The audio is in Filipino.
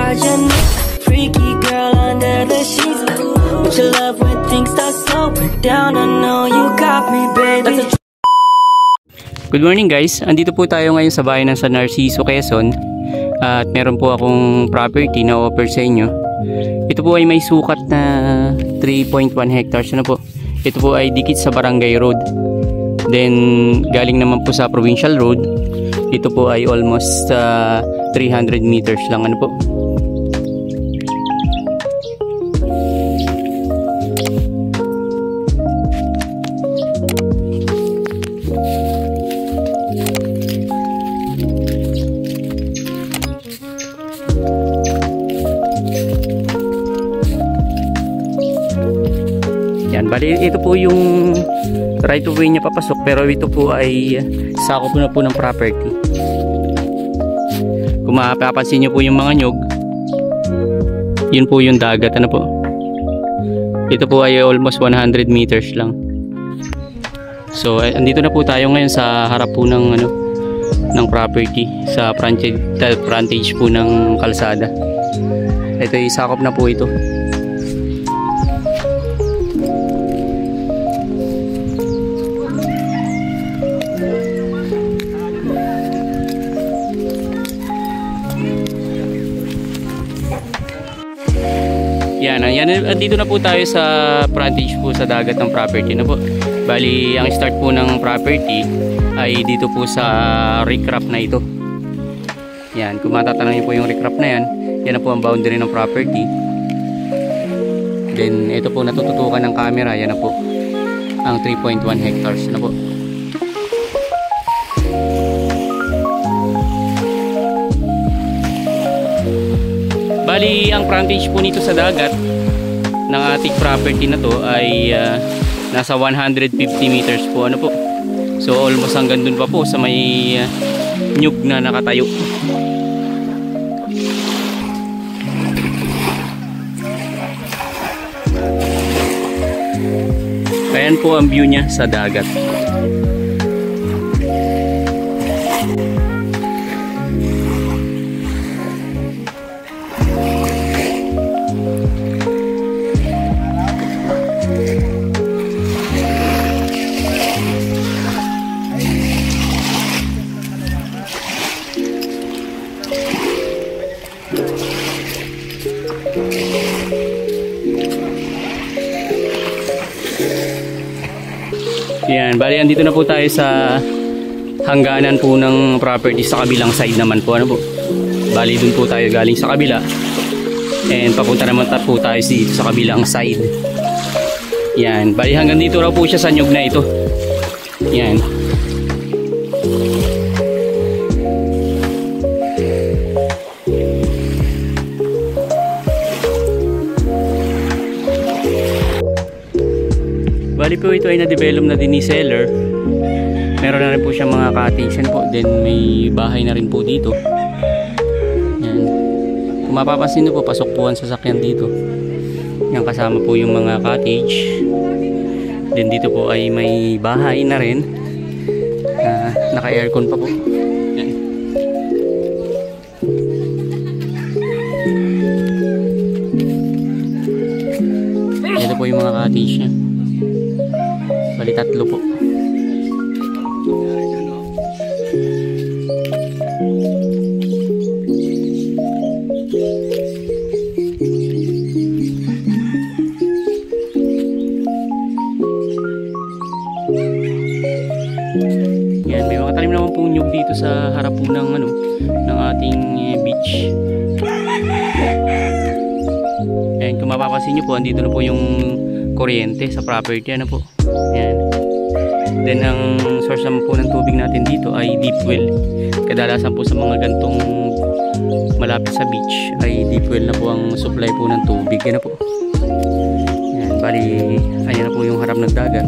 project. Freaky girl under the sheets. With your love when things start slowing down. I know you got me, baby. Good morning guys, andito po tayo ngayon sa bayan ng San Narciso, Quezon. At meron po akong property na offer sa inyo. Ito po ay may sukat na 3.1 hectares na po. Ito po ay dikit sa Barangay Road. Then galing naman po sa Provincial Road. Ito po ay almost 300 meters lang ano po. Bali, ito po yung right of way niya papasok, pero ito po ay sakop na po ng property. Kung mapapansin nyo po yung mga nyog, yun po yung dagat ano po. Ito po ay almost 100 meters lang. So andito na po tayo ngayon sa harap po ng ng property, sa frontage po ng kalsada. Ito ay sakop na po ito. Yan, dito na po tayo sa frontage po sa dagat ng property na po. Bali, ang start po ng property ay dito po sa recrap na ito. Yan, kung matatanong niyo po yung recrap na yan, yan na po ang boundary ng property. Then, ito po natututukan ng camera, yan na po ang 3.1 hectares na po. Bali, ang frontage po nito sa dagat ng ating property na to ay nasa 150 meters po ano po. So almost hanggang dun pa po sa may nyug na nakatayo. Ayan po ang view niya sa dagat. Yan, bali andito na po tayo sa hangganan po ng property sa kabilang side naman po ano po. Bali dun po tayo galing sa kabila. And papunta naman po tayo dito sa kabilang side. Yan, bali hanggang dito raw po siya sa nyug na ito. Yan. Bali po ito ay na-develop na din ni seller. Meron na rin po siyang mga cottage po. Then may bahay na rin po dito. Yan. Kung mapapansin nyo po, pasok po ang sasakyan dito. Yan, kasama po yung mga cottage. Then dito po ay may bahay na rin. Naka-aircon pa po. Yan. Dito po yung mga cottage niya. Bali tatlo po. Yan, may mga tanim naman pong nyug dito sa harap po ng ng ating beach. And kung mapapansin niyo po, andito na po yung kuryente sa property ano po. Yan. Then ang source naman po ng tubig natin dito ay deep well. Kadalasan po sa mga gantong malapit sa beach ay deep well na po ang supply po ng tubig. Yan na po. Yan, bali ayan na po yung harap ng dagat.